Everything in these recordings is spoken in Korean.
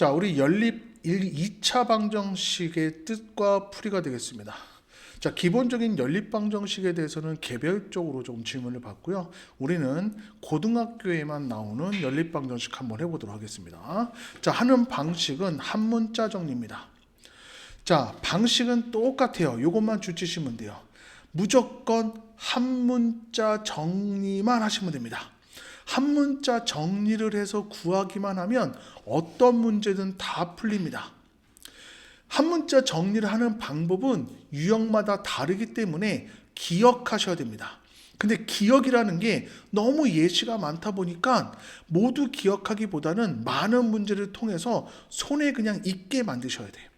자, 우리 연립 2차 방정식의 뜻과 풀이가 되겠습니다. 자, 기본적인 연립 방정식에 대해서는 개별적으로 좀 질문을 받고요. 우리는 고등학교에만 나오는 연립 방정식 한번 해보도록 하겠습니다. 자, 하는 방식은 한 문자 정리입니다. 자, 방식은 똑같아요. 이것만 주치시면 돼요. 무조건 한 문자 정리만 하시면 됩니다. 한 문자 정리를 해서 구하기만 하면 어떤 문제든 다 풀립니다. 한 문자 정리를 하는 방법은 유형마다 다르기 때문에 기억하셔야 됩니다. 근데 기억이라는 게 너무 예시가 많다 보니까 모두 기억하기보다는 많은 문제를 통해서 손에 그냥 익게 만드셔야 돼요.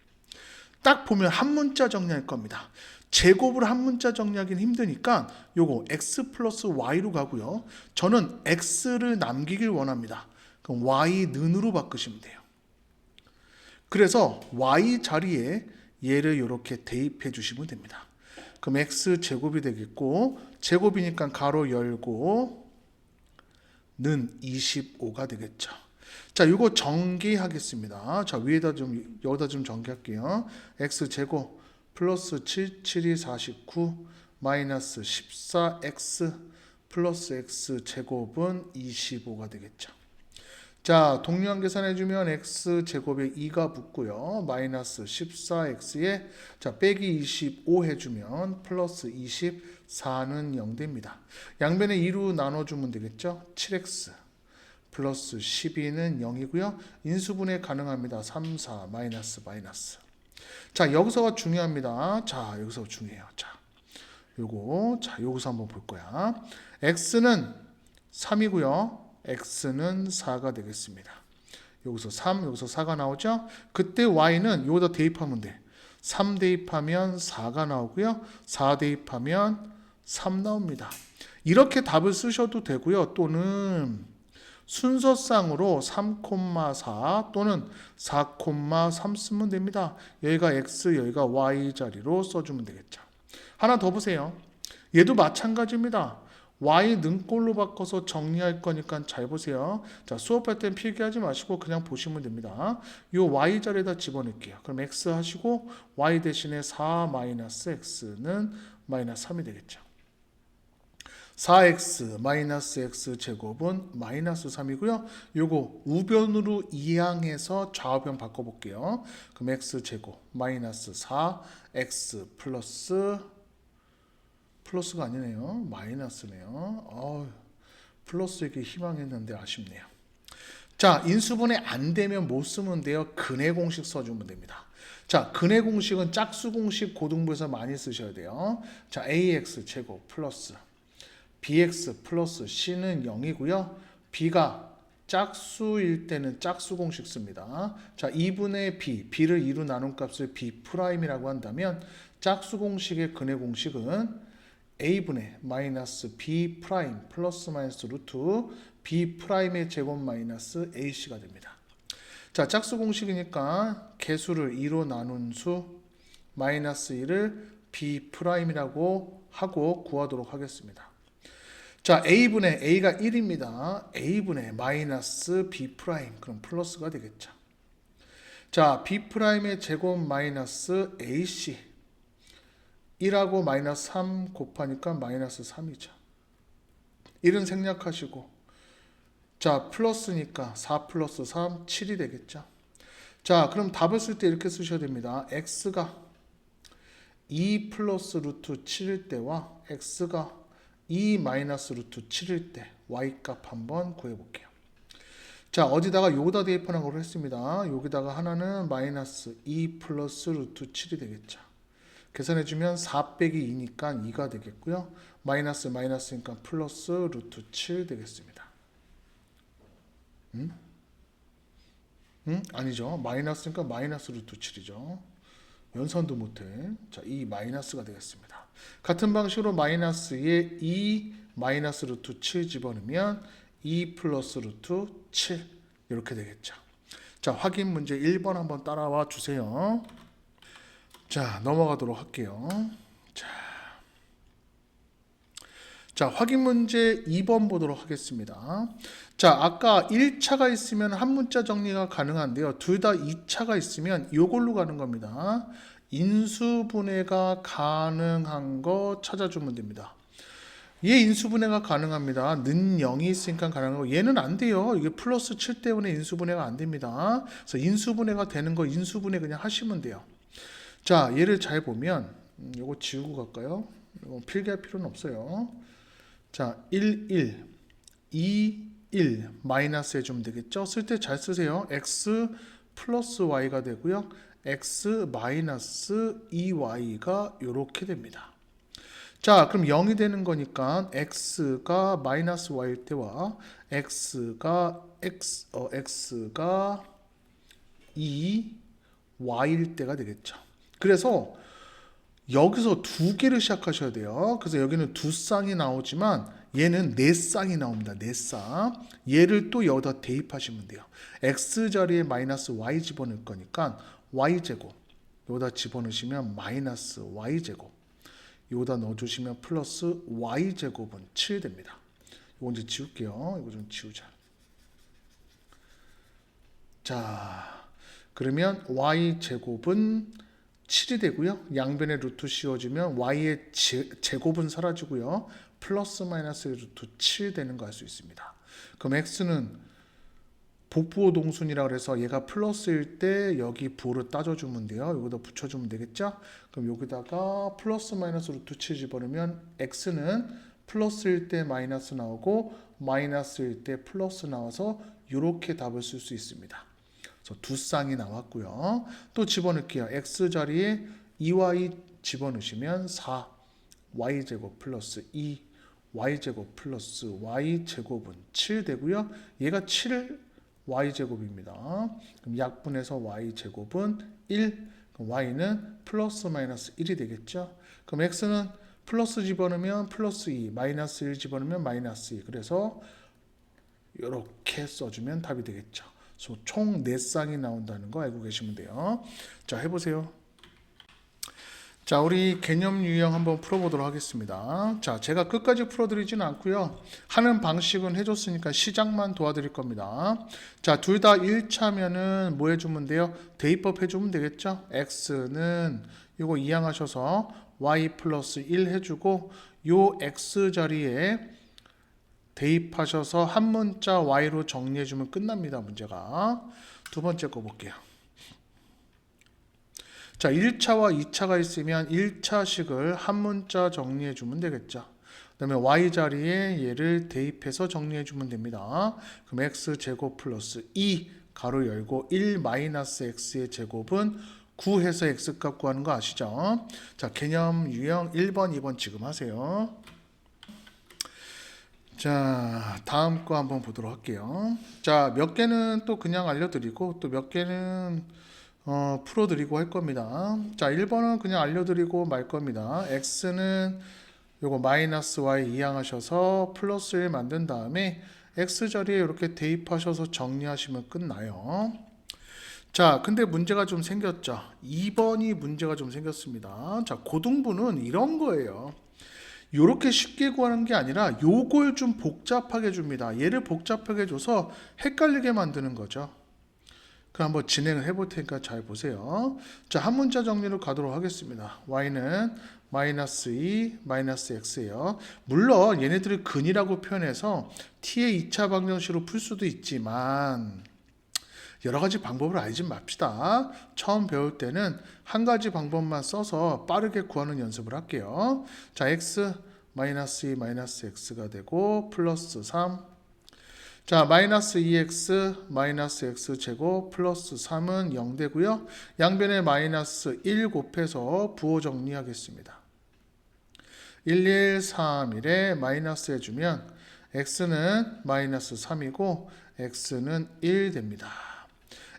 딱 보면 한 문자 정리할 겁니다. 제곱을 한 문자 정리하기는 힘드니까 요거 x 플러스 y로 가고요. 저는 x를 남기길 원합니다. 그럼 y 는으로 바꾸시면 돼요. 그래서 y 자리에 얘를 이렇게 대입해 주시면 됩니다. 그럼 x 제곱이 되겠고, 제곱이니까 가로 열고 는 25가 되겠죠. 자, 이거 전개하겠습니다. 자, 여기다 좀 전개할게요. x 제곱 플러스 7, 7이 49 마이너스 14x 플러스 x 제곱은 25가 되겠죠. 자, 동류항 계산해주면 x 제곱에 2가 붙고요. 마이너스 14x에 자 빼기 25 해주면 플러스 24는 0 됩니다. 양변에 2로 나눠주면 되겠죠. 7x 플러스 12는 0이고요. 인수분해 가능합니다. 3, 4 마이너스 마이너스. 자, 여기서가 중요합니다. 자, 여기서 중요해요. 자, 여기서 한번 볼 거야. x는 3이고요. x는 4가 되겠습니다. 여기서 3, 여기서 4가 나오죠? 그때 y는 여기다 대입하면 돼. 3 대입하면 4가 나오고요. 4 대입하면 3 나옵니다. 이렇게 답을 쓰셔도 되고요. 또는 순서상으로 3,4 또는 4,3 쓰면 됩니다. 여기가 x, 여기가 y 자리로 써주면 되겠죠. 하나 더 보세요. 얘도 마찬가지입니다. y 능꼴로 바꿔서 정리할 거니까 잘 보세요. 자, 수업할 땐 필기하지 마시고 그냥 보시면 됩니다. 이 y 자리에다 집어넣을게요. 그럼 x 하시고 y 대신에 4 마이너스 x는 마이너스 3이 되겠죠. 4x 마이너스 x 제곱은 마이너스 3이고요. 요거 우변으로 이항해서 좌우변 바꿔볼게요. 그럼 x 제곱 마이너스 4x 플러스가 아니네요. 마이너스네요. 플러스에게 희망했는데 아쉽네요. 자, 인수분해 안 되면 못 쓰면 돼요. 근해 공식 써주면 됩니다. 자, 근해 공식은 짝수 공식 고등부에서 많이 쓰셔야 돼요. 자, ax 제곱 플러스 bx 플러스 c는 0이고요. b가 짝수일 때는 짝수 공식 씁니다. 자, 2분의 b를 2로 나눈 값을 b'이라고 한다면 짝수 공식의 근해 공식은 a분의 마이너스 b 프라임 플러스 마이너스 루트 b'의 제곱 마이너스 ac가 됩니다. 자, 짝수 공식이니까 개수를 2로 나눈 수 마이너스 1을 b'이라고 하고 구하도록 하겠습니다. 자, a분의 a가 1입니다. a분의 마이너스 b 프라임 그럼 플러스가 되겠죠. 자, b'의 제곱 마이너스 ac 1하고 마이너스 3 곱하니까 마이너스 3이죠. 1은 생략하시고 자, 플러스니까 4 플러스 3 7이 되겠죠. 자, 그럼 답을 쓸 때 이렇게 쓰셔야 됩니다. x가 2 플러스 루트 7일 때와 x가 2 마이너스 루트 7일 때 y값 한번 구해볼게요. 자, 어디다가 여기다 대입하는 걸 했습니다. 여기다가 하나는 마이너스 2 플러스 루트 7이 되겠죠. 계산해주면 4 빼기 2니까 2가 되겠고요. 마이너스니까 플러스 루트 7 되겠습니다. 아니죠. 마이너스니까 마이너스 루트 7이죠. 연산도 못해. 자, 이 마이너스가 되겠습니다. 같은 방식으로 마이너스에 2 마이너스 루트 7 집어넣으면 2 플러스 루트 7 이렇게 되겠죠. 자, 확인 문제 1번 한번 따라와 주세요. 자, 넘어가도록 할게요. 자, 확인 문제 2번 보도록 하겠습니다. 자, 아까 1차가 있으면 한 문자 정리가 가능한데요. 둘 다 2차가 있으면 이걸로 가는 겁니다. 인수분해가 가능한 거 찾아주면 됩니다. 얘 인수분해가 가능합니다. 는 0이 있으니까 가능한 거. 얘는 안 돼요. 이게 플러스 7 때문에 인수분해가 안 됩니다. 그래서 인수분해가 되는 거 인수분해 그냥 하시면 돼요. 자, 얘를 잘 보면 이거 지우고 갈까요? 이거 필기할 필요는 없어요. 자, 1, 1, 2, 1 마이너스 해주면 되겠죠? 쓸 때 잘 쓰세요. x 플러스 y가 되고요. x 마이너스 2y가 이렇게 됩니다. 자, 그럼 0이 되는 거니까 x가 마이너스 y일 때와 x가 2y일 때가 되겠죠. 그래서 여기서 두 개를 시작하셔야 돼요. 그래서 여기는 두 쌍이 나오지만 얘는 네 쌍이 나옵니다. 네 쌍. 얘를 또 여기다 대입하시면 돼요. x 자리에 마이너스 y 집어넣을 거니까 y제곱. 여기다 집어넣으시면 마이너스 y제곱. 여기다 넣어주시면 플러스 y제곱은 7 됩니다. 이거 이제 지울게요. 이거 좀 지우자. 자, 그러면 y제곱은 7이 되고요. 양변에 루트 씌워주면 y의 제곱은 사라지고요. 플러스 마이너스 루트 7 되는 거 알 수 있습니다. 그럼 x는 복부호 동순이라 그래서 얘가 플러스일 때 여기 부호를 따져주면 돼요. 여기다 붙여주면 되겠죠? 그럼 여기다가 플러스 마이너스 루트 7 집어넣으면 x는 플러스일 때 마이너스 나오고 마이너스일 때 플러스 나와서 이렇게 답을 쓸 수 있습니다. 그래서 두 쌍이 나왔고요. 또 집어넣을게요. x 자리에 2y 집어넣으시면 4 y제곱 플러스 2 y제곱 플러스 y제곱은 7 되고요. 얘가 7 y제곱입니다. 그럼 약분해서 y제곱은 1, 그럼 y는 플러스 마이너스 1이 되겠죠. 그럼 x는 플러스 집어넣으면 플러스 2, 마이너스 1 집어넣으면 마이너스 2. 그래서 이렇게 써주면 답이 되겠죠. 그래서 총 4쌍이 나온다는 거 알고 계시면 돼요. 자, 해보세요. 자, 우리 개념 유형 한번 풀어보도록 하겠습니다. 자, 제가 끝까지 풀어드리지는 않고요. 하는 방식은 해줬으니까 시작만 도와드릴 겁니다. 자, 둘 다 1차면은 뭐 해주면 돼요? 대입법 해주면 되겠죠? x는 이거 이항하셔서 y 플러스 1 해주고 요 x 자리에 대입하셔서 한 문자 y로 정리해주면 끝납니다. 문제가. 두 번째 거 볼게요. 자, 1차와 2차가 있으면 1차식을 한 문자 정리해 주면 되겠죠. 그 다음에 y 자리에 얘를 대입해서 정리해 주면 됩니다. 그럼 x제곱 플러스 2 가로 열고 1 마이너스 x의 제곱은 9 해서 x값 구하는 거 아시죠? 자, 개념 유형 1번, 2번 지금 하세요. 자, 다음 거 한번 보도록 할게요. 자, 몇 개는 또 그냥 알려드리고 또 몇 개는 풀어드리고 할 겁니다. 자, 1번은 그냥 알려드리고 말 겁니다. x는 요거 마이너스 y 이항하셔서 플러스 1 만든 다음에 x 자리에 이렇게 대입하셔서 정리하시면 끝나요. 자, 근데 문제가 좀 생겼죠. 2번이 문제가 좀 생겼습니다. 자, 고등부는 이런 거예요. 요렇게 쉽게 구하는 게 아니라 요걸 좀 복잡하게 줍니다. 얘를 복잡하게 줘서 헷갈리게 만드는 거죠. 그럼 한번 진행을 해볼 테니까 잘 보세요. 자, 한 문자 정리로 가도록 하겠습니다. y는 마이너스 2 마이너스 x예요. 물론 얘네들을 근이라고 표현해서 t의 2차 방정식으로 풀 수도 있지만 여러 가지 방법을 알지 맙시다. 처음 배울 때는 한 가지 방법만 써서 빠르게 구하는 연습을 할게요. 자, x 마이너스 2 마이너스 x가 되고 플러스 3. 자, 마이너스 2x 마이너스 x 제곱 플러스 3은 0 되고요. 양변에 마이너스 1 곱해서 부호 정리하겠습니다. 1, 1, 3, 1에 마이너스 해주면 x는 마이너스 3이고 x는 1 됩니다.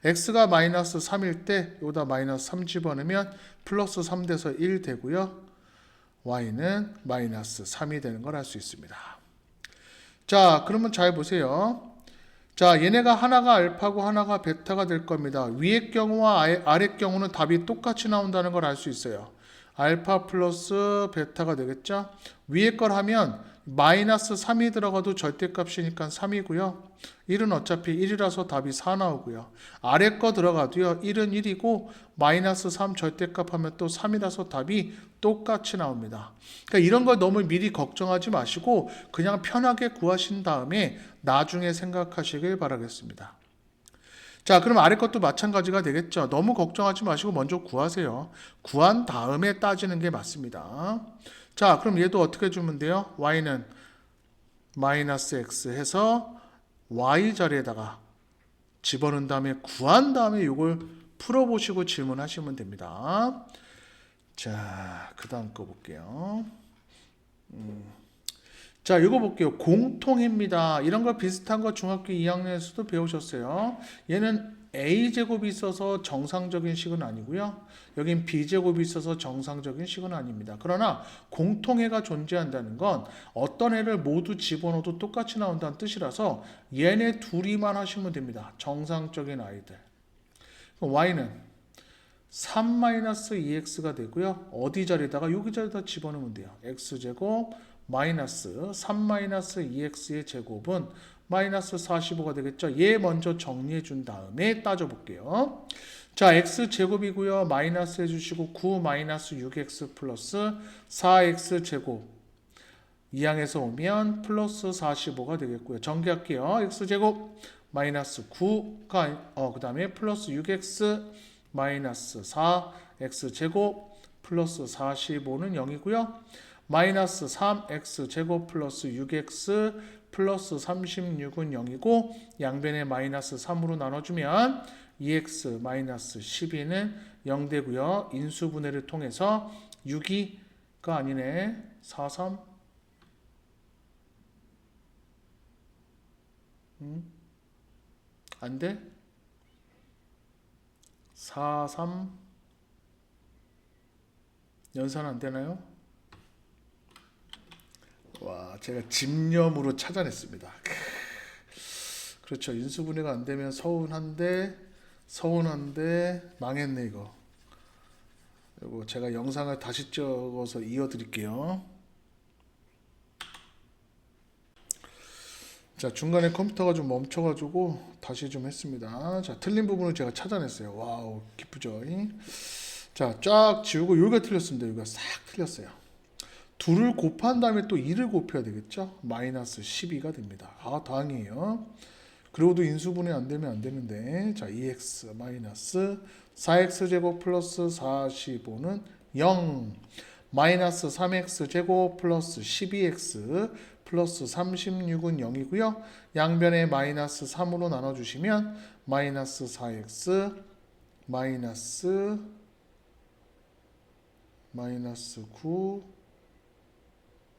x가 마이너스 3일 때 여기다 마이너스 3 집어넣으면 플러스 3 돼서 1 되고요. y는 마이너스 3이 되는 걸 알 수 있습니다. 자, 그러면 잘 보세요. 자, 얘네가 하나가 알파고 하나가 베타가 될 겁니다. 위의 경우와 아래 경우는 답이 똑같이 나온다는 걸 알 수 있어요. 알파 플러스 베타가 되겠죠? 위에 걸 하면 마이너스 3이 들어가도 절대값이니까 3이고요. 1은 어차피 1이라서 답이 4 나오고요. 아래 거 들어가도요. 1은 1이고 마이너스 3 절대값 하면 또 3이라서 답이 똑같이 나옵니다. 그러니까 이런 걸 너무 미리 걱정하지 마시고 그냥 편하게 구하신 다음에 나중에 생각하시길 바라겠습니다. 자, 그럼 아래 것도 마찬가지가 되겠죠. 너무 걱정하지 마시고 먼저 구하세요. 구한 다음에 따지는 게 맞습니다. 자, 그럼 얘도 어떻게 주면 돼요? y는 마이너스 x 해서 y 자리에다가 집어넣은 다음에 구한 다음에 이걸 풀어보시고 질문하시면 됩니다. 자, 그 다음 거 볼게요. 자, 이거 볼게요. 공통입니다. 이런 거 비슷한 거 중학교 2학년에서도 배우셨어요. 얘는 a제곱이 있어서 정상적인 식은 아니고요. 여긴 b제곱이 있어서 정상적인 식은 아닙니다. 그러나 공통해가 존재한다는 건 어떤 애를 모두 집어넣어도 똑같이 나온다는 뜻이라서 얘네 둘이만 하시면 됩니다. 정상적인 아이들. y는 3-2x가 되고요. 어디 자리에다가 여기 자리에다 집어넣으면 돼요. x제곱 마이너스 3-2x의 제곱은 마이너스 45가 되겠죠. 얘 먼저 정리해 준 다음에 따져볼게요. 자, x제곱이고요. 마이너스 해주시고 9-6x 플러스 4x제곱 이항에서 오면 플러스 45가 되겠고요. 전개할게요. x제곱 마이너스 9가 그 다음에 플러스 6x 마이너스 4 x제곱 플러스 45는 0이고요. 마이너스 3x제곱 플러스 6x 플러스 36은 0이고 양변에 마이너스 3으로 나눠주면 2x 마이너스 12는 0 되고요. 인수분해를 통해서 6이가 아니네. 4, 3 안 돼? 4, 3 연산 안 되나요? 와, 제가 집념으로 찾아냈습니다. 그렇죠. 인수분해가 안 되면 서운한데 망했네 이거. 이거 제가 영상을 다시 찍어서 이어드릴게요. 자, 중간에 컴퓨터가 좀 멈춰가지고 다시 좀 했습니다. 자, 틀린 부분을 제가 찾아냈어요. 와우, 기쁘죠? 자, 쫙 지우고 여기가 틀렸습니다. 여기가 싹 틀렸어요. 2를 곱한 다음에 또 2를 곱해야 되겠죠? 마이너스 12가 됩니다. 아, 다행이에요. 그리고도 인수분해 안 되면 안 되는데, 자, 2x 마이너스 4x 제곱 플러스 45는 0, 마이너스 3x 제곱 플러스 12x 플러스 36은 0이고요. 양변에 마이너스 3으로 나눠주시면 마이너스 4x 마이너스 9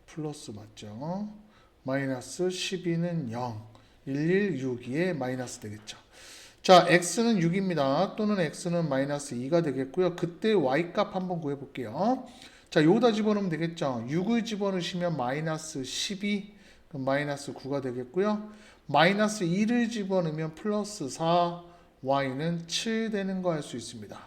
플러스 맞죠? 마이너스 12는 0, 1162에 마이너스 되겠죠. 자, x는 6입니다. 또는 x는 마이너스 2가 되겠고요. 그때 y값 한번 구해볼게요. 자, 여기다 집어넣으면 되겠죠. 6을 집어넣으시면 마이너스 12, 그럼 마이너스 9가 되겠고요. 마이너스 2를 집어넣으면 플러스 4, y는 7 되는 거 알 수 있습니다.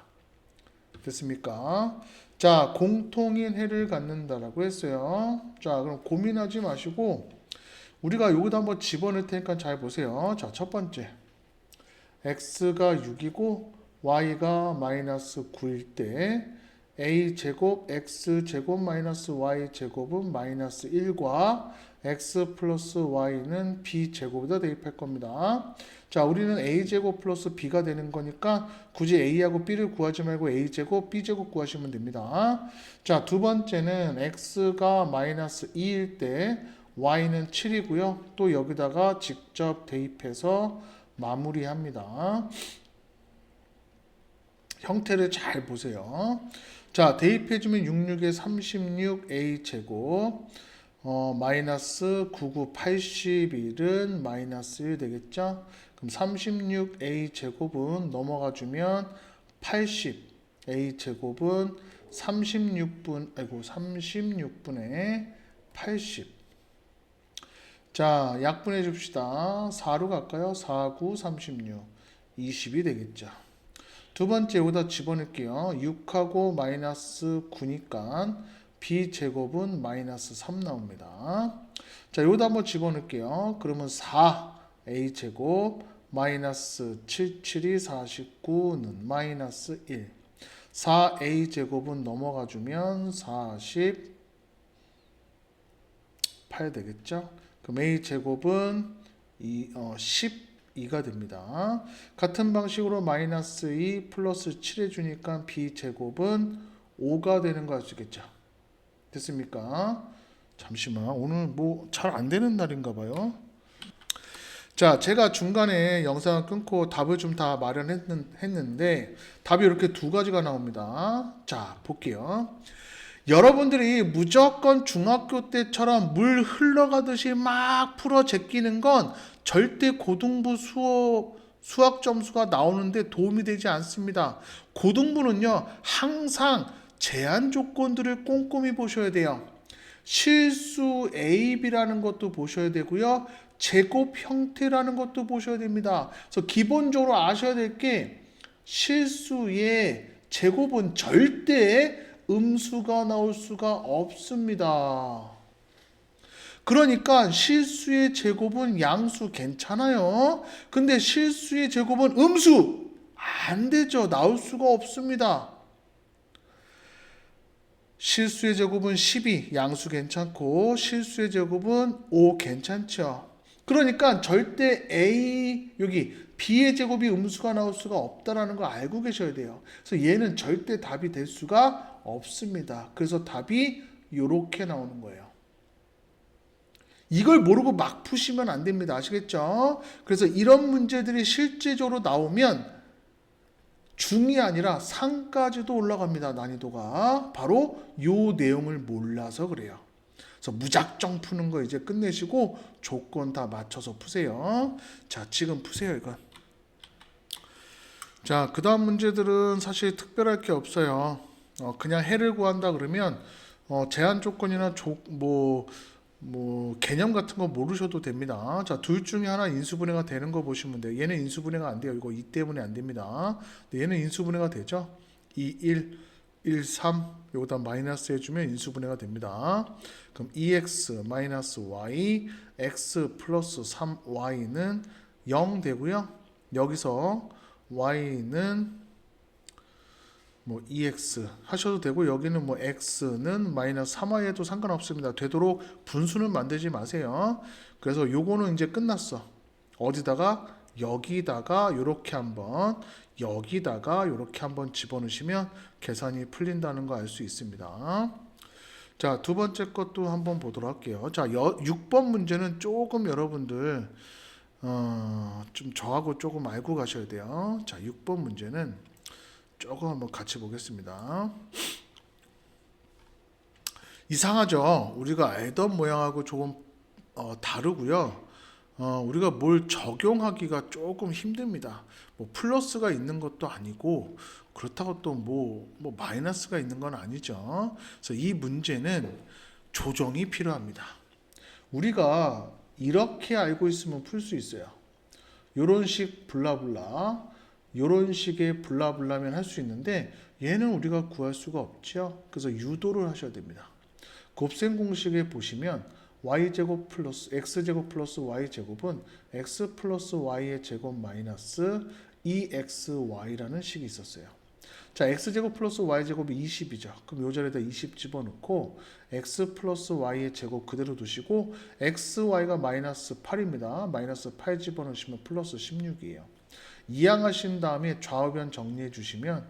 됐습니까? 자, 공통인 해를 갖는다라고 했어요. 자, 그럼 고민하지 마시고 우리가 여기다 한번 집어넣을 테니까 잘 보세요. 자, 첫 번째 x가 6이고 y가 마이너스 9일 때 a제곱 x제곱 마이너스 y제곱은 마이너스 1과 x 플러스 y는 b제곱에다 대입할 겁니다. 자, 우리는 a제곱 플러스 b가 되는 거니까 굳이 a하고 b를 구하지 말고 a제곱 b제곱 구하시면 됩니다. 자, 두 번째는 x가 마이너스 2일 때 y는 7이고요. 또 여기다가 직접 대입해서 마무리합니다. 형태를 잘 보세요. 자, 대입해주면 66에 36a제곱 마이너스 99, 81은 마이너스 1 되겠죠? 그럼 36a제곱은 넘어가주면 80a제곱은 36분의 80. 자, 약분해 줍시다. 4로 갈까요? 4, 9, 36. 20이 되겠죠. 두 번째 여기다 집어넣을게요. 6하고 마이너스 9니까 b제곱은 마이너스 3 나옵니다. 자, 여기다 한번 집어넣을게요. 그러면 4a제곱 마이너스 7, 7이 49는 마이너스 1. 4a제곱은 넘어가주면 48 되겠죠? 그럼 a제곱은 12가 됩니다. 같은 방식으로 마이너스 2 플러스 7 해주니까 b제곱은 5가 되는 거 아시겠죠? 됐습니까? 잠시만, 오늘 뭐 잘 안 되는 날인가 봐요. 자, 제가 중간에 영상을 끊고 답을 좀 다 마련했는데 답이 이렇게 두 가지가 나옵니다. 자, 볼게요. 여러분들이 무조건 중학교 때처럼 물 흘러가듯이 막 풀어 제끼는 건 절대 고등부 수학 점수가 나오는데 도움이 되지 않습니다. 고등부는요, 항상 제한 조건들을 꼼꼼히 보셔야 돼요. 실수 A, B라는 것도 보셔야 되고요. 제곱 형태라는 것도 보셔야 됩니다. 그래서 기본적으로 아셔야 될 게 실수의 제곱은 절대 음수가 나올 수가 없습니다. 그러니까 실수의 제곱은 양수 괜찮아요. 근데 실수의 제곱은 음수 안 되죠. 나올 수가 없습니다. 실수의 제곱은 12 양수 괜찮고 실수의 제곱은 5 괜찮죠. 그러니까 절대 A 여기 B의 제곱이 음수가 나올 수가 없다라는 걸 알고 계셔야 돼요. 그래서 얘는 절대 답이 될 수가 없습니다. 그래서 답이 이렇게 나오는 거예요. 이걸 모르고 막 푸시면 안 됩니다. 아시겠죠? 그래서 이런 문제들이 실제적으로 나오면 중이 아니라 상까지도 올라갑니다. 난이도가. 바로 요 내용을 몰라서 그래요. 그래서 무작정 푸는 거 이제 끝내시고 조건 다 맞춰서 푸세요. 자, 지금 푸세요, 이건. 자, 그 다음 문제들은 사실 특별할 게 없어요. 그냥 해를 구한다 그러면 제한 조건이나 개념 같은 거 모르셔도 됩니다. 자, 둘 중에 하나 인수분해가 되는 거 보시면 돼요. 얘는 인수분해가 안 돼요. 이거 2 때문에 안 됩니다. 근데 얘는 인수분해가 되죠. 2, 1, 3 여기다 마이너스 해주면 인수분해가 됩니다. 그럼 2x 마이너스 y x 플러스 3y는 0 되고요. 여기서 y는 2x 하셔도 되고 여기는 x는 마이너스 3y 해도 상관없습니다. 되도록 분수는 만들지 마세요. 그래서 요거는 이제 끝났어. 어디다가 여기다가 요렇게 한번 여기다가 요렇게 한번 집어넣으시면 계산이 풀린다는 거 알 수 있습니다. 자, 두 번째 것도 한번 보도록 할게요. 자, 6번 문제는 조금 여러분들 좀 저하고 조금 알고 가셔야 돼요. 자, 6번 문제는 조금 한번 같이 보겠습니다. 이상하죠? 우리가 알던 모양하고 조금 다르고요. 우리가 뭘 적용하기가 조금 힘듭니다. 플러스가 있는 것도 아니고 그렇다고 또 마이너스가 있는 건 아니죠. 그래서 이 문제는 조정이 필요합니다. 우리가 이렇게 알고 있으면 풀 수 있어요. 요런 식 블라블라 요런 식의 블라블라면 할 수 있는데 얘는 우리가 구할 수가 없죠. 그래서 유도를 하셔야 됩니다. 곱셈 공식에 보시면 y제곱 플러스 x제곱 플러스 y제곱은 x 플러스 y의 제곱 마이너스 2xy라는 식이 있었어요. 자, x제곱 플러스 y제곱이 20이죠. 그럼 요 자리에다 20 집어넣고 x 플러스 y의 제곱 그대로 두시고 xy가 마이너스 8입니다. 마이너스 8 집어넣으시면 플러스 16이에요. 이항하신 다음에 좌우변 정리해 주시면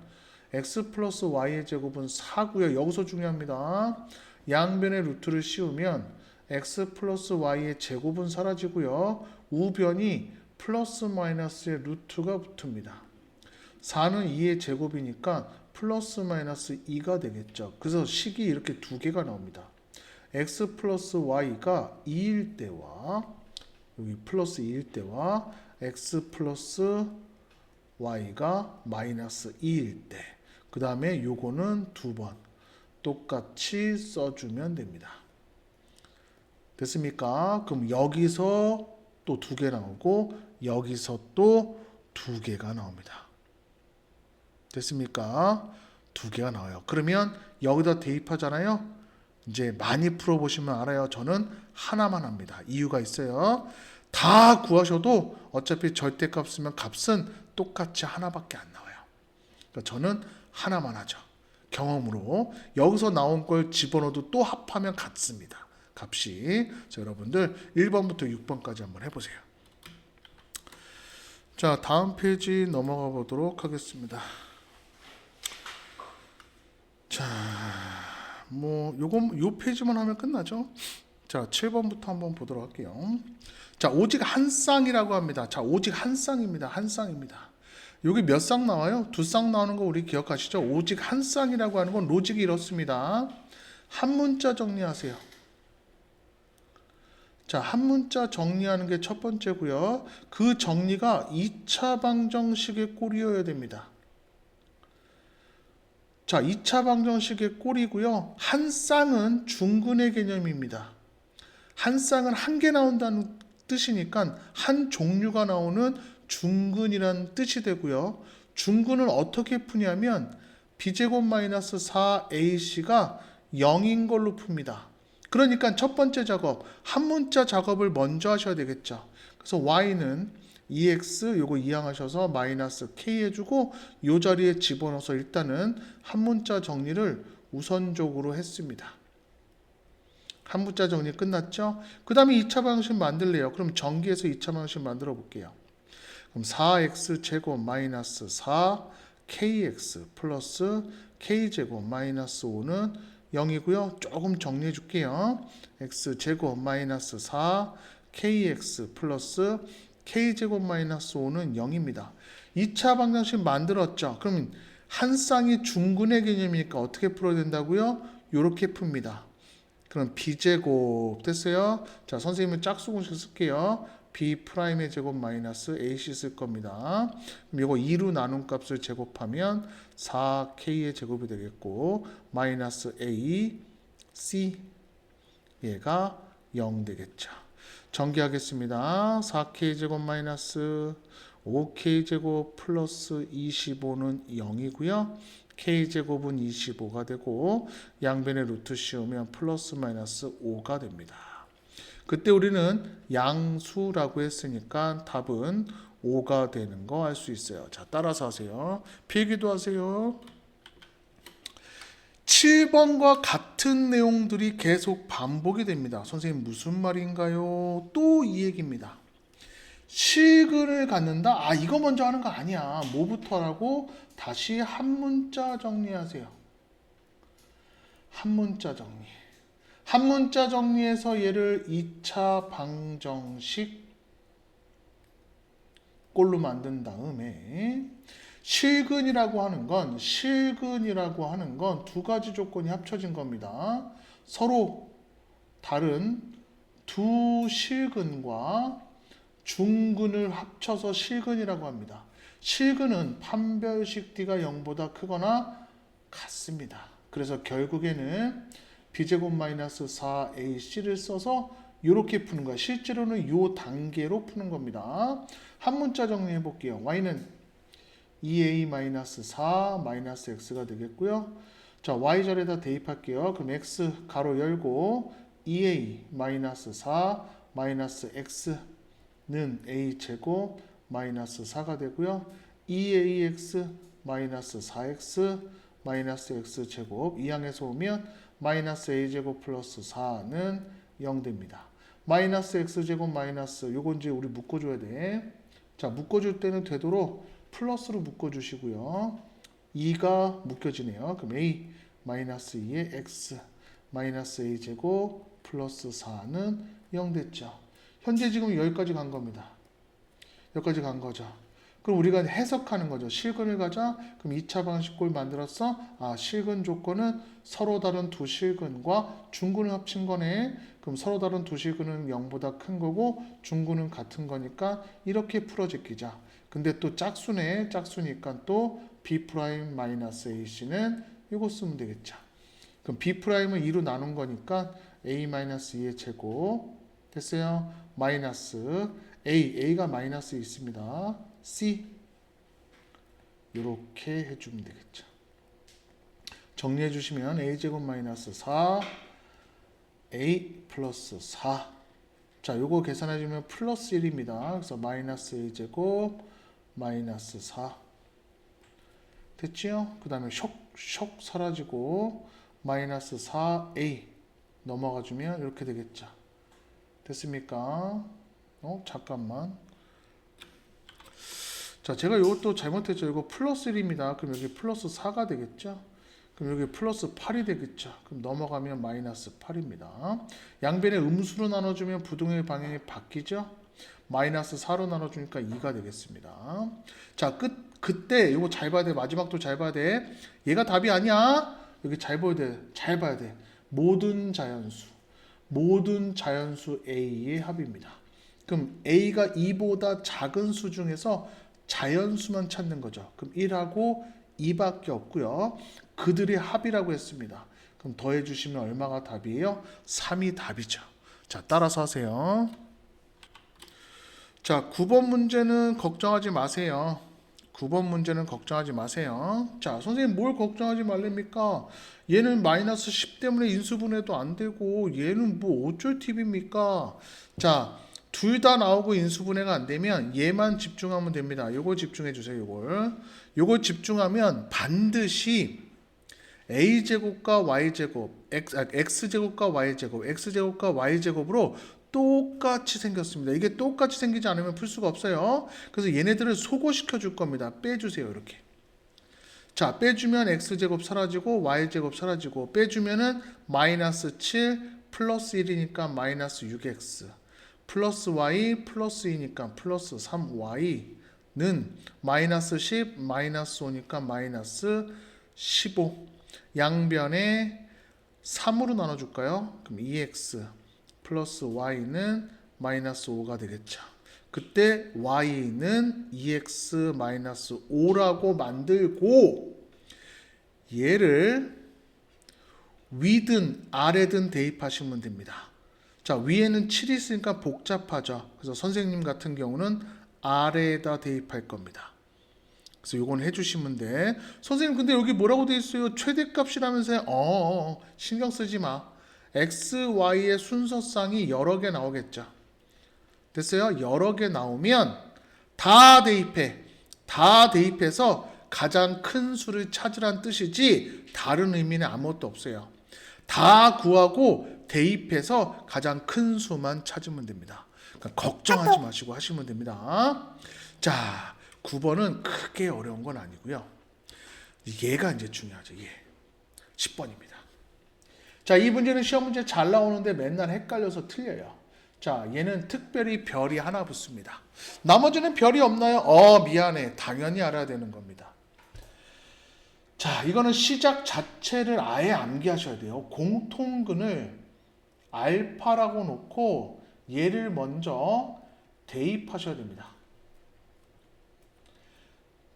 x 플러스 y의 제곱은 4고요. 여기서 중요합니다. 양변의 루트를 씌우면 x 플러스 y의 제곱은 사라지고요. 우변이 플러스 마이너스의 루트가 붙습니다. 4는 2의 제곱이니까 플러스 마이너스 2가 되겠죠. 그래서 식이 이렇게 두 개가 나옵니다. x 플러스 y가 2일 때와 여기 플러스 2일 때와 x 플러스 y가 마이너스 2일 때, 그 다음에 요거는 두 번 똑같이 써주면 됩니다. 됐습니까? 그럼 여기서 또 두 개 나오고 여기서 또 두 개가 나옵니다. 됐습니까? 두 개가 나와요. 그러면 여기다 대입하잖아요. 이제 많이 풀어보시면 알아요. 저는 하나만 합니다. 이유가 있어요. 다 구하셔도 어차피 절대값 쓰면 값은 똑같이 하나밖에 안 나와요. 그러니까 저는 하나만 하죠. 경험으로 여기서 나온 걸 집어넣어도 또 합하면 같습니다. 값이. 자, 여러분들 1번부터 6번까지 한번 해보세요. 자, 다음 페이지 넘어가 보도록 하겠습니다. 자, 요 페이지만 하면 끝나죠. 자, 7번부터 한번 보도록 할게요. 자, 오직 한 쌍이라고 합니다. 자, 오직 한 쌍입니다. 한 쌍입니다. 여기 몇 쌍 나와요? 두 쌍 나오는 거 우리 기억하시죠? 오직 한 쌍이라고 하는 건 로직이 이렇습니다. 한 문자 정리하세요. 자, 한 문자 정리하는 게 첫 번째고요. 그 정리가 2차 방정식의 꼴이어야 됩니다. 자, 2차 방정식의 꼴이고요. 한 쌍은 중근의 개념입니다. 한 쌍은 한 개 나온다는 뜻이니까 한 종류가 나오는 중근이라는 뜻이 되고요. 중근을 어떻게 푸냐면 b제곱 마이너스 4ac가 0인 걸로 풉니다. 그러니까 첫 번째 작업, 한 문자 작업을 먼저 하셔야 되겠죠. 그래서 y는 2x 요거 이항하셔서 마이너스 k 해주고 요 자리에 집어넣어서 일단은 한 문자 정리를 우선적으로 했습니다. 한 문자 정리 끝났죠? 그 다음에 2차 방식 만들래요. 그럼 전기에서 2차 방식 만들어 볼게요. 그럼 4x 제곱 마이너스 4kx 플러스 k제곱 마이너스 5는 0이고요. 조금 정리해 줄게요. x 제곱 마이너스 4kx 플러스 k제곱 마이너스 5는 0입니다. 2차 방정식 만들었죠. 그러면 한 쌍이 중근의 개념이니까 어떻게 풀어야 된다고요? 이렇게 풉니다. 그럼 b제곱 됐어요? 자, 선생님은 짝수공식 쓸게요. b'의 제곱 마이너스 ac 쓸 겁니다. 그럼 이거 2로 나눈 값을 제곱하면 4k의 제곱이 되겠고 마이너스 a, c 얘가 0 되겠죠. 전개하겠습니다. 4k 제곱 마이너스 5k 제곱 플러스 25는 0이고요. k제곱은 25가 되고 양변에 루트 씌우면 플러스 마이너스 5가 됩니다. 그때 우리는 양수라고 했으니까 답은 5가 되는 거 알 수 있어요. 자, 따라서 하세요. 필기도 하세요. 7번과 같은 내용들이 계속 반복이 됩니다. 선생님 무슨 말인가요? 또 이 얘기입니다. 실근을 갖는다? 아, 이거 먼저 하는 거 아니야. 뭐부터 하라고? 다시 한 문자 정리하세요. 한 문자 정리. 한 문자 정리해서 얘를 2차 방정식 꼴로 만든 다음에 실근이라고 하는 건 두 가지 조건이 합쳐진 겁니다. 서로 다른 두 실근과 중근을 합쳐서 실근이라고 합니다. 실근은 판별식 D가 0보다 크거나 같습니다. 그래서 결국에는 b제곱 마이너스 4ac를 써서 이렇게 푸는 거야. 실제로는 이 단계로 푸는 겁니다. 한 문자 정리해 볼게요. y는 2a 마이너스 4 마이너스 x가 되겠고요. 자, y 자리에다 대입할게요. 그럼 x 가로 열고 2a 마이너스 4 마이너스 x는 a 제곱 마이너스 4가 되고요. 2ax 마이너스 4x 마이너스 x 제곱 이항에서 오면 마이너스 a제곱 플러스 4는 0 됩니다. 마이너스 x제곱 마이너스 요건 이제 우리 묶어줘야 돼. 자, 묶어줄 때는 되도록 플러스로 묶어주시고요. 2가 묶여지네요. 그럼 a 마이너스 2에 x 마이너스 a제곱 플러스 4는 0 됐죠. 현재 지금 여기까지 간 겁니다. 여기까지 간 거죠. 그럼 우리가 해석하는 거죠. 실근을 가자. 그럼 2차 방식꼴 만들었어. 아, 실근 조건은 서로 다른 두 실근과 중근을 합친 거네. 그럼 서로 다른 두 실근은 0보다 큰 거고 중근은 같은 거니까 이렇게 풀어 제끼자. 근데 또 짝수네. 짝수니까 또 b'-ac는 이거 쓰면 되겠죠. 그럼 b'은 2로 나눈 거니까 a-2의 제곱 됐어요. 마이너스 a가 마이너스 있습니다. c 이렇게 해주면 되겠죠. 정리해 주시면 a제곱 마이너스 4 A 플러스 4. 자, 요거 계산해주면 플러스 1입니다. 그래서 마이너스 A제곱 마이너스 4. 됐지요? 그 다음에 쇽 사라지고 마이너스 4A 넘어가주면 이렇게 되겠죠. 됐습니까? 잠깐만. 자, 제가 이것도 잘못했죠. 이거 플러스 1입니다. 그럼 여기 플러스 4가 되겠죠? 그럼 여기 플러스 8이 되겠죠? 그럼 넘어가면 마이너스 8입니다. 양변에 음수로 나눠주면 부동의 방향이 바뀌죠? 마이너스 4로 나눠주니까 2가 되겠습니다. 자, 그때 이거 잘 봐야 돼. 마지막도 잘 봐야 돼. 얘가 답이 아니야. 여기 잘 봐야 돼. 잘 봐야 돼. 모든 자연수 A의 합입니다. 그럼 A가 2보다 작은 수 중에서 자연수만 찾는 거죠. 그럼 1하고 2밖에 없고요. 그들의 합이라고 했습니다. 그럼 더해 주시면 얼마가 답이에요? 3이 답이죠. 자, 따라서 하세요. 자, 9번 문제는 걱정하지 마세요. 9번 문제는 걱정하지 마세요. 자, 선생님 뭘 걱정하지 말랍니까? 얘는 마이너스 10 때문에 인수분해도 안 되고 얘는 뭐 어쩔 팁입니까? 자, 둘 다 나오고 인수분해가 안 되면 얘만 집중하면 됩니다. 요거 집중해 주세요. 요걸 집중하면 반드시 a제곱과 y제곱, x제곱과 y제곱, x제곱과 y제곱으로 똑같이 생겼습니다. 이게 똑같이 생기지 않으면 풀 수가 없어요. 그래서 얘네들을 소거시켜 줄 겁니다. 빼주세요. 이렇게. 자, 빼주면 x제곱 사라지고 y제곱 사라지고 빼주면은 마이너스 7 플러스 1이니까 마이너스 6x 플러스 y 플러스 2니까 플러스 3y는 마이너스 10 마이너스 5니까 마이너스 15. 양변에 3으로 나눠줄까요? 그럼 2x 플러스 y는 마이너스 5가 되겠죠. 그때 y는 2x 마이너스 5라고 만들고 얘를 위든 아래든 대입하시면 됩니다. 자, 위에는 7이 있으니까 복잡하죠. 그래서 선생님 같은 경우는 아래에다 대입할 겁니다. 그래서 요건 해주시면 돼. 선생님 근데 여기 뭐라고 돼 있어요? 최대값이라면서요? 신경 쓰지 마. x, y의 순서상이 여러 개 나오겠죠. 됐어요? 여러 개 나오면 다 대입해. 다 대입해서 가장 큰 수를 찾으란 뜻이지 다른 의미는 아무것도 없어요. 다 구하고 대입해서 가장 큰 수만 찾으면 됩니다. 그러니까 걱정하지 마시고 하시면 됩니다. 자, 9번은 크게 어려운 건 아니고요. 얘가 이제 중요하죠. 얘. 10번입니다. 자, 이 문제는 시험 문제 잘 나오는데 맨날 헷갈려서 틀려요. 자, 얘는 특별히 별이 하나 붙습니다. 나머지는 별이 없나요? 미안해. 당연히 알아야 되는 겁니다. 자, 이거는 시작 자체를 아예 암기하셔야 돼요. 공통근을 알파라고 놓고 얘를 먼저 대입하셔야 됩니다.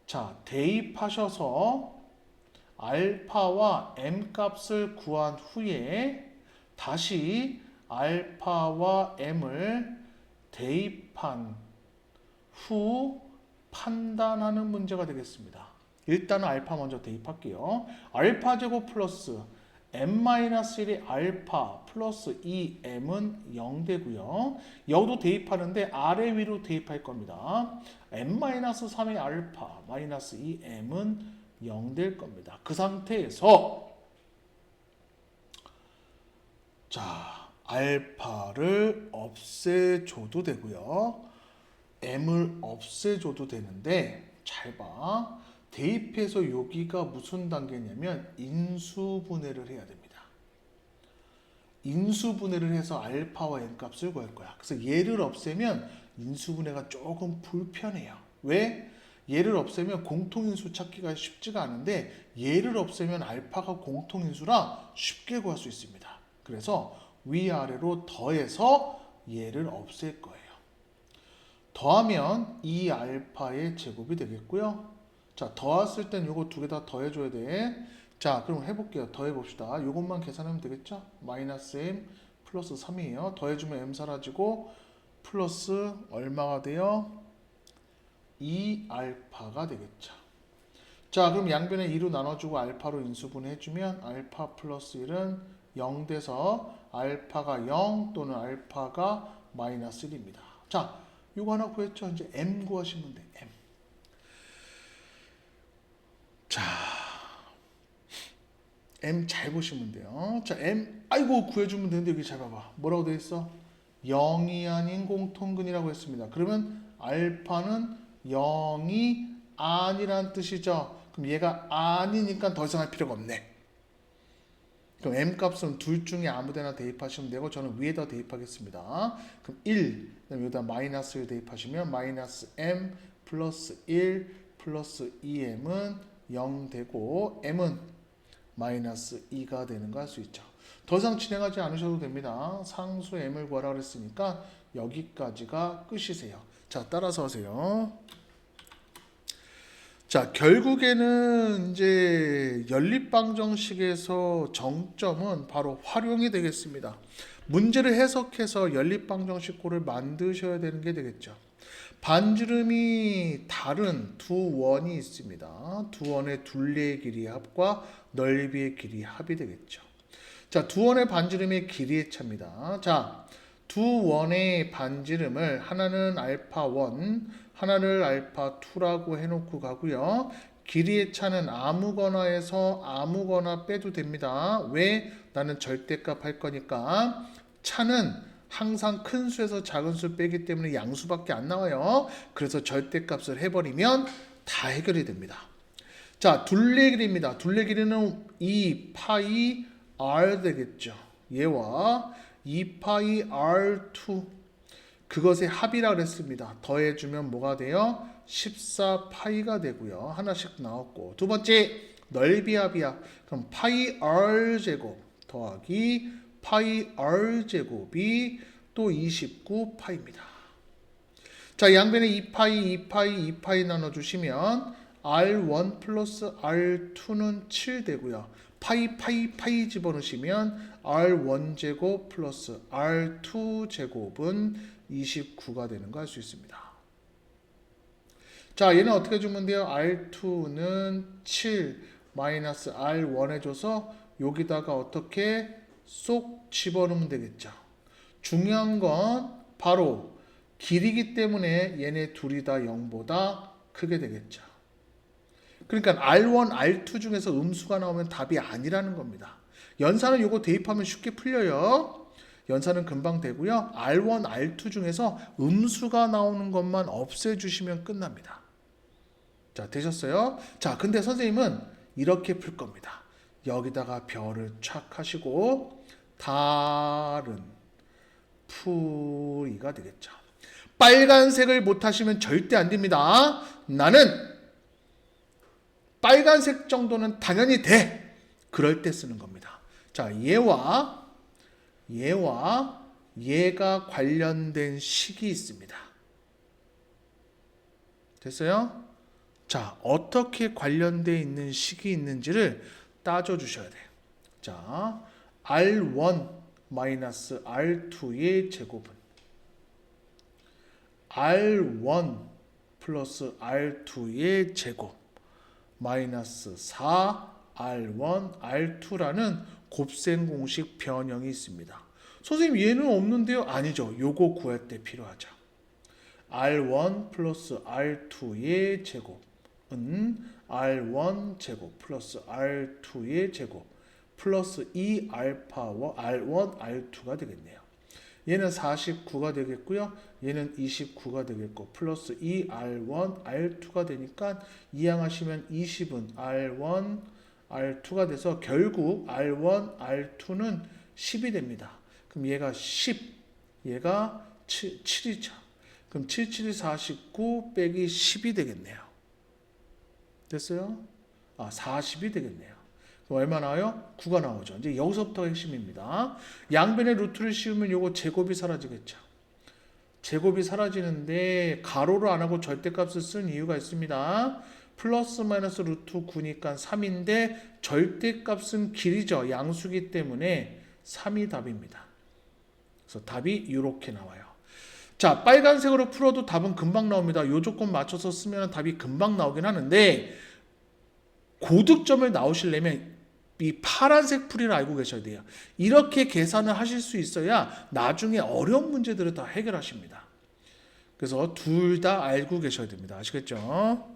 자, 대입하셔서 알파와 m 값을 구한 후에 다시 알파와 m을 대입한 후 판단하는 문제가 되겠습니다. 일단은 알파 먼저 대입할게요. 알파 제곱 플러스 m-1이 알파 플러스 2m은 0 되고요. 여기도 대입하는데 아래 위로 대입할 겁니다. m-3의 알파 마이너스 2m은 0 될 겁니다. 그 상태에서 자, 알파를 없애줘도 되고요. m을 없애줘도 되는데 잘 봐. 대입해서 여기가 무슨 단계냐면 인수분해를 해야 됩니다. 인수분해를 해서 알파와 m 값을 구할 거야. 그래서 얘를 없애면 인수분해가 조금 불편해요. 왜? 얘를 없애면 공통인수 찾기가 쉽지가 않은데 얘를 없애면 알파가 공통인수라 쉽게 구할 수 있습니다. 그래서 위아래로 더해서 얘를 없앨 거예요. 더하면 2알파의 제곱이 되겠고요. 자, 더했을 땐 요거 두 개 다 더해줘야 돼. 자, 그럼 해볼게요. 더해봅시다. 요것만 계산하면 되겠죠? 마이너스 m 플러스 3이에요. 더해주면 m 사라지고 플러스 얼마가 돼요? 2알파가 되겠죠. 자, 그럼 양변에 2로 나눠주고 알파로 인수분해 해주면 알파 플러스 1은 0 돼서 알파가 0 또는 알파가 마이너스 1입니다. 자, 이거 하나 구했죠? 이제 m 구하시면 돼. m. 자, m 잘 보시면 돼요. 자, m 아이고 구해주면 되는데 여기 잘 봐봐. 뭐라고 돼 있어? 0이 아닌 공통근이라고 했습니다. 그러면 알파는 0이 아니란 뜻이죠. 그럼 얘가 아니니까 더 이상 할 필요가 없네. 그럼 m 값은 둘 중에 아무데나 대입하시면 되고 저는 위에다 대입하겠습니다. 그럼 1, 그다음에 여기다 마이너스를 대입하시면 마이너스 m 플러스 1 플러스 2m은 0 되고 m은 마이너스 2가 되는 거 할 수 있죠. 더 이상 진행하지 않으셔도 됩니다. 상수 m을 구하라 그랬으니까 여기까지가 끝이세요. 자, 따라서 하세요. 자, 결국에는 이제 연립방정식에서 정점은 바로 활용이 되겠습니다. 문제를 해석해서 연립방정식꼴을 만드셔야 되는 게 되겠죠. 반지름이 다른 두 원이 있습니다. 두 원의 둘레의 길이 합과 넓이의 길이 합이 되겠죠. 자, 두 원의 반지름의 길이의 차입니다. 자, 두 원의 반지름을 하나는 알파 1, 하나를 알파 2라고 해놓고 가고요. 길이의 차는 아무거나에서 아무거나 빼도 됩니다. 왜? 나는 절대값 할 거니까. 차는 항상 큰 수에서 작은 수 빼기 때문에 양수밖에 안 나와요. 그래서 절대값을 해버리면 다 해결이 됩니다. 자, 둘레 길이입니다. 둘레 길이는 2파이 r 되겠죠. 얘와 2파이 r2 그것의 합이라 그랬습니다. 더해주면 뭐가 돼요? 14파이가 되고요. 하나씩 나왔고 두 번째 넓이 합이야. 그럼 파이 r 제곱 더하기 파이 r 제곱이 또 29파이입니다. 자, 양변에 2파이 나눠주시면 r1 플러스 r2는 7 되고요. 파이 집어넣으시면 r1 제곱 플러스 r2 제곱은 29가 되는 거 알 수 있습니다. 자, 얘는 어떻게 주면 돼요? r2는 7 마이너스 r1 해줘서 여기다가 어떻게 쏙 집어넣으면 되겠죠. 중요한 건 바로 길이기 때문에 얘네 둘이 다 0보다 크게 되겠죠. 그러니까 R1, R2 중에서 음수가 나오면 답이 아니라는 겁니다. 연산은 이거 대입하면 쉽게 풀려요. 연산은 금방 되고요. R1, R2 중에서 음수가 나오는 것만 없애주시면 끝납니다. 자, 되셨어요? 자, 근데 선생님은 이렇게 풀 겁니다. 여기다가 별을 착 하시고 다른 풀이가 되겠죠. 빨간색을 못하시면 절대 안 됩니다. 나는 빨간색 정도는 당연히 돼. 그럴 때 쓰는 겁니다. 자, 얘가 관련된 식이 있습니다. 됐어요? 자, 어떻게 관련되어 있는 식이 있는지를 따져 주셔야 돼요. 자, R1 마이너스 R2의 제곱은 R1 플러스 R2의 제곱 마이너스 4R1 R2라는 곱셈 공식 변형이 있습니다. 선생님 얘는 없는데요? 아니죠. 요거 구할 때 필요하죠. R1 플러스 R2의 제곱은 R1 제곱 플러스 R2의 제곱 플러스 2알파와 R1 R2가 되겠네요. 얘는 49가 되겠고요. 얘는 29가 되겠고 플러스 2R1 R2가 되니까 이항하시면 20은 R1 R2가 돼서 결국 R1 R2는 10이 됩니다. 그럼 얘가 10, 얘가 7이죠. 그럼 7, 7이 49 빼기 10이 되겠네요. 됐어요? 40이 되겠네요. 그럼 얼마 나와요? 9가 나오죠. 이제 여기서부터 핵심입니다. 양변에 루트를 씌우면 요거 제곱이 사라지겠죠. 제곱이 사라지는데 가로를 안 하고 절대값을 쓴 이유가 있습니다. 플러스 마이너스 루트 9니까 3인데 절대값은 길이죠. 양수기 때문에 3이 답입니다. 그래서 답이 이렇게 나와요. 자, 빨간색으로 풀어도 답은 금방 나옵니다. 요 조건 맞춰서 쓰면 답이 금방 나오긴 하는데 고득점을 나오시려면 이 파란색 풀이를 알고 계셔야 돼요. 이렇게 계산을 하실 수 있어야 나중에 어려운 문제들을 다 해결하십니다. 그래서 둘 다 알고 계셔야 됩니다. 아시겠죠?